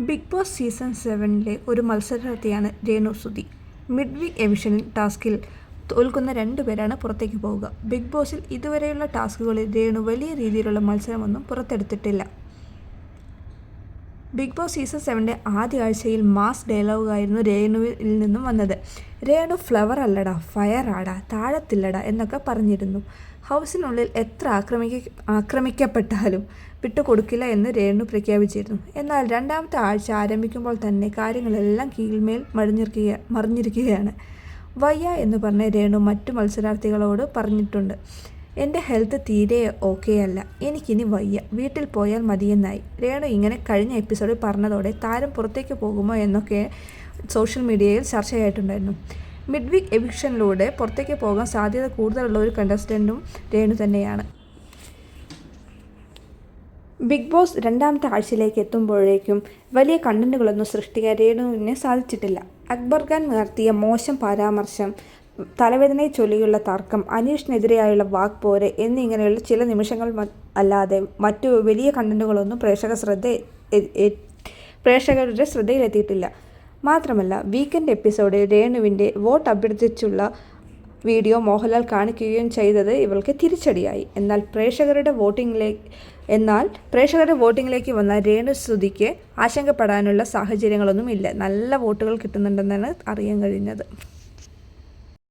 Big boss season 7-ലെ ഒരു മത്സരാർത്ഥിയാണ് Renu Sudhi. Mid week eviction ടാസ്കിൽ തോൽക്കുന്ന 2 പേരാണ് പുറത്തേക്ക് പോവുക. ബിഗ് ബോസിൽ ഇതുവരെയുള്ള ടാസ്കുകളിൽ രേണു വലിയ രീതിയിലുള്ള മത്സരമൊന്നും പുറത്തെടുത്തിട്ടില്ല. ബിഗ് ബോസ് സീസൺ 7-ന്റെ ആദ്യ ആഴ്ചയിൽ മാസ് ഡയലോഗായിരുന്നു രേണുവിൽ നിന്നും വന്നത്. രേണു ഫ്ലവർ അല്ലടാ, ഫയർ ആടാ, താഴത്തില്ലടാ എന്നൊക്കെ പറഞ്ഞിരുന്നു. ഹൗസിനുള്ളിൽ എത്ര ആക്രമിക്കപ്പെട്ടാലും വിട്ടുകൊടുക്കില്ല എന്ന് രേണു പ്രഖ്യാപിച്ചിരുന്നു. എന്നാൽ 2ാമത്തെ ആഴ്ച ആരംഭിക്കുമ്പോൾ തന്നെ കാര്യങ്ങളെല്ലാം കീഴ്മേൽ മറിഞ്ഞിരിക്കുകയാണ്. വയ്യ എന്ന് പറഞ്ഞ് രേണു മറ്റു മത്സരാർത്ഥികളോട് പറഞ്ഞിട്ടുണ്ട്. എൻ്റെ ഹെൽത്ത് തീരെ ഓക്കെയല്ല, എനിക്കിനി വയ്യ, വീട്ടിൽ പോയാൽ മതിയെന്നായി. രേണു ഇങ്ങനെ കഴിഞ്ഞ എപ്പിസോഡിൽ പറഞ്ഞതോടെ താരം പുറത്തേക്ക് പോകുമോ എന്നൊക്കെ സോഷ്യൽ മീഡിയയിൽ ചർച്ചയായിട്ടുണ്ടായിരുന്നു. മിഡ് വീക്ക് എവിക്ഷനിലൂടെ പുറത്തേക്ക് പോകാൻ സാധ്യത കൂടുതലുള്ള ഒരു കണ്ടസ്റ്റൻറ്റും രേണു തന്നെയാണ്. ബിഗ് ബോസ് 2ാമത്തെ ആഴ്ചയിലേക്ക് എത്തുമ്പോഴേക്കും വലിയ കണ്ടന്റുകളൊന്നും സൃഷ്ടിക്കാൻ രേണുവിന് സാധിച്ചിട്ടില്ല. അക്ബർ ഖാൻ നടത്തിയ മോശം പരാമർശം, തലവേദനയെ ചൊല്ലിയുള്ള തർക്കം, അനീഷിനെതിരെയായുള്ള വാക്പോര് എന്നിങ്ങനെയുള്ള ചില നിമിഷങ്ങൾ അല്ലാതെ മറ്റു വലിയ കണ്ടന്റുകളൊന്നും പ്രേക്ഷകരുടെ ശ്രദ്ധയിലെത്തിയിട്ടില്ല. മാത്രമല്ല, വീക്കെൻഡ് എപ്പിസോഡിൽ രേണുവിൻ്റെ വോട്ട് അഭ്യർത്ഥിച്ചുള്ള വീഡിയോ മോഹൻലാൽ കാണിക്കുകയും ചെയ്തത് ഇവൾക്ക് തിരിച്ചടിയായി. എന്നാൽ പ്രേക്ഷകരുടെ വോട്ടിങ്ങിലേക്ക് വന്ന രേണു സുധിക്ക് ആശങ്കപ്പെടാനുള്ള സാഹചര്യങ്ങളൊന്നും ഇല്ല. നല്ല വോട്ടുകൾ കിട്ടുന്നുണ്ടെന്നാണ് അറിയാൻ കഴിഞ്ഞത്.